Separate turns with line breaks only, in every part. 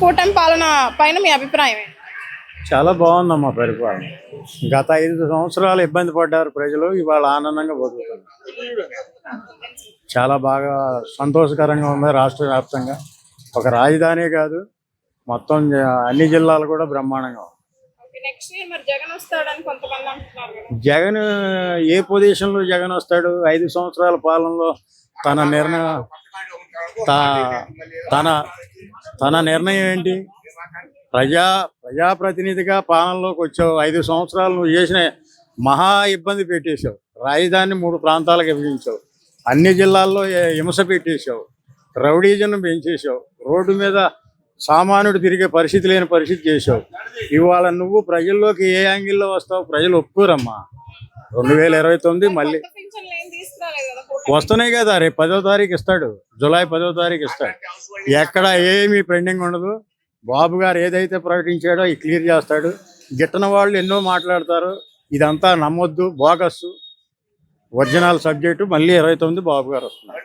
కూటమి పాలన పైన మీ అభిప్రాయం ఏంటి?
చాలా బాగుందమ్మా పరిపాలన. గత 5 సంవత్సరాలు ఇబ్బంది పడ్డారు ప్రజలు, ఇవాళ ఆనందంగా బతుకుతున్నారు. చాలా బాగా సంతోషకరంగా ఉంది. రాష్ట్ర వ్యాప్తంగా ఒక రాజధాని కాదు, మొత్తం అన్ని జిల్లాలు కూడా బ్రహ్మాండంగా ఉంది. జగన్ ఏ పొజిషన్లో జగన్ వస్తాడు? 5 సంవత్సరాల పాలనలో తన నిర్ణయం తన నిర్ణయం ఏంటి? ప్రజాప్రతినిధిగా పాలనలోకి వచ్చావు. 5 సంవత్సరాలు నువ్వు చేసిన మహా ఇబ్బంది పెట్టేశావు. రాజధానిని 3 ప్రాంతాలకు విభజించావు. అన్ని జిల్లాల్లో హింస పెట్టేశావు. రౌడీజన్ పెంచేశావు. రోడ్డు మీద సామాన్యుడు తిరిగే పరిస్థితి లేని పరిస్థితి చేశావు. ఇవాళ నువ్వు ప్రజల్లోకి ఏ యాంగిల్లో వస్తావు? ప్రజలు ఒప్పుకోరమ్మా. 2029 మళ్ళీ వస్తున్నాయి కదా. రేపు 10వ తారీఖు ఇస్తాడు, జూలై 10వ తారీఖు ఇస్తాడు. ఎక్కడ ఏమీ పెండింగ్ ఉండదు. బాబు గారు ఏదైతే ప్రకటించాడో ఇది క్లియర్ చేస్తాడు. గిట్టన వాళ్ళు ఎన్నో మాట్లాడతారు, ఇదంతా నమ్మొద్దు, బోగస్. ఒరిజినల్ సబ్జెక్టు మళ్ళీ 29 బాబు గారు వస్తున్నారు.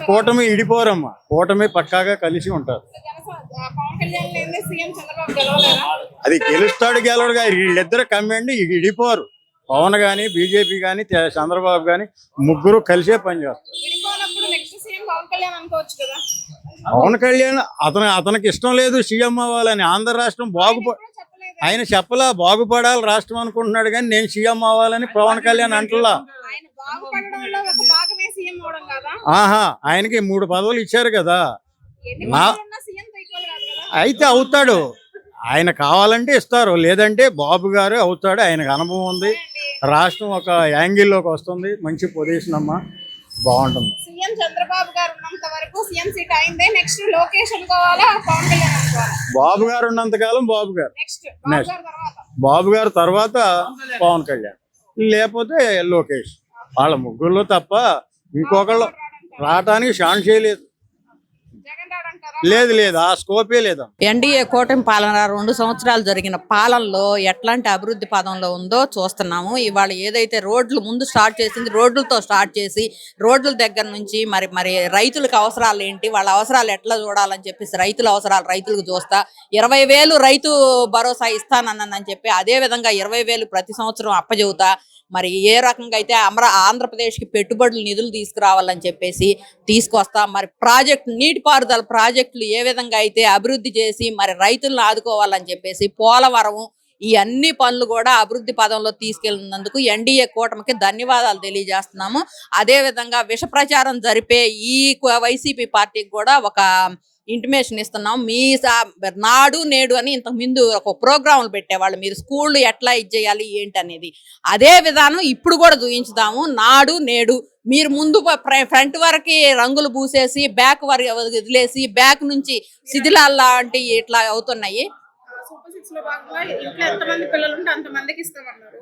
కూటమి ఇడిపోరమ్మా. కూటమి పక్కాగా కలిసి ఉంటారు. అది గెలుస్తాడు గెలవడుగా, వీళ్ళిద్దరు కమ్మండి ఇడిపోరు. పవన్ కానీ, బీజేపీ కానీ, చంద్రబాబు కానీ ముగ్గురు కలిసే పనిచేస్తారు. పవన్ కళ్యాణ్ అతనికి ఇష్టం లేదు సీఎం అవ్వాలని. ఆంధ్ర రాష్ట్రం ఆయన చెప్పలా బాగుపడాలి రాష్ట్రం అనుకుంటున్నాడు, కానీ నేను సీఎం అవ్వాలని పవన్ కళ్యాణ్ అంటలా. ఆయనకి 3 పదవులు ఇచ్చారు కదా. అయితే అవుతాడు. ఆయన కావాలంటే ఇస్తారు, లేదంటే బాబు గారు అవుతాడు. ఆయనకు అనుభవం ఉంది. రాష్ట్రం ఒక యాంగిల్లోకి వస్తుంది. మంచి పొజిషన్ అమ్మా, బాగుంటుంది.
సీఎం చంద్రబాబు గారు ఉన్నంత వరకు సీఎం సీట్ అయిందే. నెక్స్ట్ లోకేష్ అనుకోవాలా, పవన్ కళ్యాణ్ అనుకోవాలా?
బాబు గారు ఉన్నంత కాలం బాబు గారు, బాబు గారు తర్వాత పవన్ కళ్యాణ్, లేకపోతే లోకేష్. వాళ్ళ ముగ్గురులో తప్ప ఇంకొకళ్ళు రావటానికి ఛాన్స్ చేయలేదు. లేదు, ఆ స్కోపే లేదు.
ఎన్డీఏ కూటమి పాలన 2 సంవత్సరాలు జరిగిన పాలనలో ఎట్లాంటి అభివృద్ధి పదంలో ఉందో చూస్తున్నాము. ఇవాళ ఏదైతే రోడ్లు ముందు స్టార్ట్ చేసింది, రోడ్లతో స్టార్ట్ చేసి రోడ్ల దగ్గర నుంచి మరి రైతులకు అవసరాలు ఏంటి, వాళ్ళ అవసరాలు ఎట్లా చూడాలని చెప్పేసి రైతుల అవసరాలు రైతులకు చూస్తా 20,000 రైతు భరోసా ఇస్తానని చెప్పి, అదే విధంగా 20,000 ప్రతి సంవత్సరం అప్పచెబుతా. మరి ఏ రకంగా అయితే ఆంధ్రప్రదేశ్కి పెట్టుబడులు నిధులు తీసుకురావాలని చెప్పేసి తీసుకొస్తా. మరి నీటిపారుదల ప్రాజెక్టులు ఏ విధంగా అయితే అభివృద్ధి చేసి మరి రైతులను ఆదుకోవాలని చెప్పేసి పోలవరం, ఈ అన్ని పనులు కూడా అభివృద్ధి పదంలో తీసుకెళ్లినందుకు ఎన్డీఏ కూటమికి ధన్యవాదాలు తెలియజేస్తున్నాము. అదే విధంగా విష ప్రచారం జరిపే ఈ వైసీపీ పార్టీకి కూడా ఒక ఇంటిమేషన్ ఇస్తున్నాం. మీ నాడు నేడు అని ఇంతకు ముందు ఒక ప్రోగ్రాములు పెట్టేవాళ్ళు, మీరు స్కూళ్ళు ఎట్లా చేయాలి ఏంటి అనేది. అదే విధానం ఇప్పుడు కూడా చూపించుదాము. నాడు నేడు మీరు ముందు ఫ్రంట్ వరకు రంగులు పూసేసి బ్యాక్ వరకు వదిలేసి బ్యాక్ నుంచి శిథిలాలు లాంటివి ఇట్లా అవుతున్నాయి.
లో భాగంగా ఇంట్లో ఎంతమంది పిల్లలు ఉంటే అంతమందికి ఇస్తామన్నారు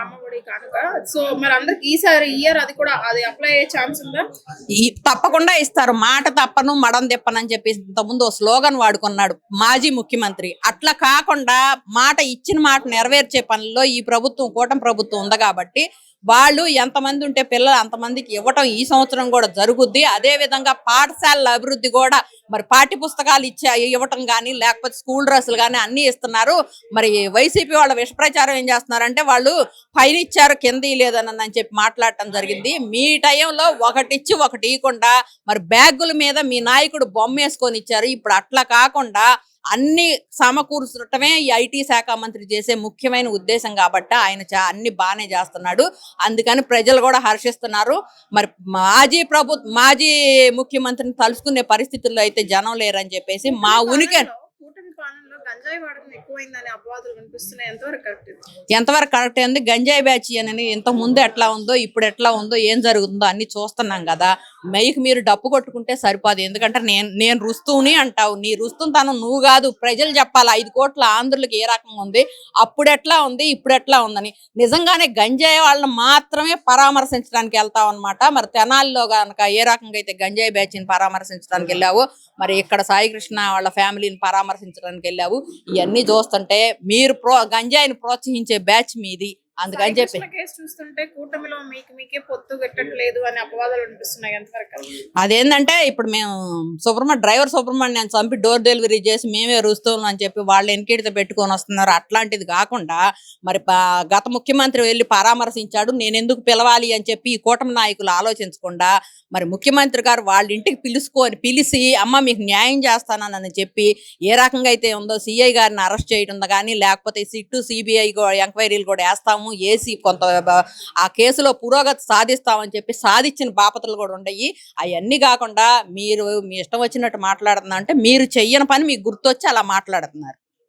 అమ్మఒడి కానుక. సో మరి అందరికి ఈసారి ఇయర్ అది అప్లై అయ్యే ఛాన్స్ ఉందా?
తప్పకుండా ఇస్తారు. మాట తప్పను మడం తిప్పనని చెప్పి ఇంతకుముందు స్లోగన్ వాడుకున్నాడు మాజీ ముఖ్యమంత్రి. అట్లా కాకుండా ఇచ్చిన మాట నెరవేర్చే పనుల్లో ఈ ప్రభుత్వం, కూటమి ప్రభుత్వం ఉంది కాబట్టి వాళ్ళు ఎంతమంది ఉంటే పిల్లలు అంతమందికి ఇవ్వటం ఈ సంవత్సరం కూడా జరుగుద్ది. అదే విధంగా పాఠశాలల అభివృద్ధి కూడా మరి పాఠ్య పుస్తకాలు ఇవ్వటం కానీ, లేకపోతే స్కూల్ డ్రెస్సులు కానీ అన్ని ఇస్తున్నారు. మరి వైసీపీ వాళ్ళ విష ప్రచారం ఏం చేస్తున్నారంటే వాళ్ళు పైన ఇచ్చారు కింద లేదని చెప్పి మాట్లాడటం జరిగింది. మీ టైంలో ఒకటి ఇచ్చి ఒకటి ఇవ్వకుండా మరి బ్యాగుల మీద మీ నాయకుడు బొమ్మ వేసుకొని ఇచ్చారు. ఇప్పుడు అట్లా కాకుండా అన్ని సమకూర్చడమే ఈ ఐటీ శాఖ మంత్రి చేసే ముఖ్యమైన ఉద్దేశం కాబట్టి ఆయన అన్ని బాగానే చేస్తున్నాడు. అందుకని ప్రజలు కూడా హర్షిస్తున్నారు. మరి మాజీ ముఖ్యమంత్రిని తలుచుకునే పరిస్థితుల్లో అయితే జనం లేరని చెప్పేసి మా ఉనికి ఎంతవరకు కరెక్ట్ అయింది. గంజాయి బ్యాచ్ అని ఇంతకు ముందు ఎట్లా ఉందో ఇప్పుడు ఎట్లా ఉందో ఏం జరుగుతుందో అన్ని చూస్తున్నాం కదా. మీరు డప్పు కొట్టుకుంటే సరిపోదు. ఎందుకంటే నేను రుస్తుని అంటావు, నీ రుస్తుంతనం నువ్వు కాదు, ప్రజలు చెప్పాలి 5 కోట్ల ఆంధ్రులకు ఏ రకంగా ఉంది, అప్పుడు ఎట్లా ఉంది, ఇప్పుడు ఎట్లా ఉందని. నిజంగానే గంజాయి వాళ్ళని మాత్రమే పరామర్శించడానికి వెళ్తావు అనమాట. మరి తెనాలిలో కనుక ఏ రకంగా అయితే గంజాయి బ్యాచ్ని పరామర్శించడానికి వెళ్ళావు, మరి ఇక్కడ సాయికృష్ణ వాళ్ళ ఫ్యామిలీని పరామర్శించడానికి వెళ్ళావు. ఇవన్నీ చూస్తుంటే మీరు గంజాయిని ప్రోత్సహించే బ్యాచ్ మీది. అందుకని చెప్పి
సాయి కృష్ణ కేసు చూస్తుంటే కూటమిలో మీకే పొత్తు పెట్టట్లేదు అని అపవాదాలు వినిపిస్తున్నాయి ఎంతవరకు?
అదేంటంటే ఇప్పుడు మేము డ్రైవర్ సుబ్రహ్మణ్యం చంపి డోర్ డెలివరీ చేసి మేమే రుస్తున్నాం అని చెప్పి వాళ్ళు ఎన్నికడితో పెట్టుకొని వస్తున్నారు. అట్లాంటిది కాకుండా మరి గత ముఖ్యమంత్రి వెళ్ళి పరామర్శించాడు, నేను ఎందుకు పిలవాలి అని చెప్పి ఈ కూటమి నాయకులు ఆలోచించకుండా మరి ముఖ్యమంత్రి గారు వాళ్ళ ఇంటికి పిలిచి అమ్మ మీకు న్యాయం చేస్తానని చెప్పి ఏ రకంగా అయితే ఉందో సిఐ గారిని అరెస్ట్ చేయడం కానీ లేకపోతే సిట్టు సిబిఐ ఎంక్వైరీలు కూడా వేస్తాము, ఏసీ కొంత ఆ కేసులో పురోగతి సాధిస్తామని చెప్పి సాధించిన బాపతలు కూడా ఉన్నాయి. అవన్నీ కాకుండా మీరు మీ ఇష్టం వచ్చినట్టు మాట్లాడుతున్నా అంటే మీరు చెయ్యని పని మీకు గుర్తొచ్చి అలా మాట్లాడుతున్నారు.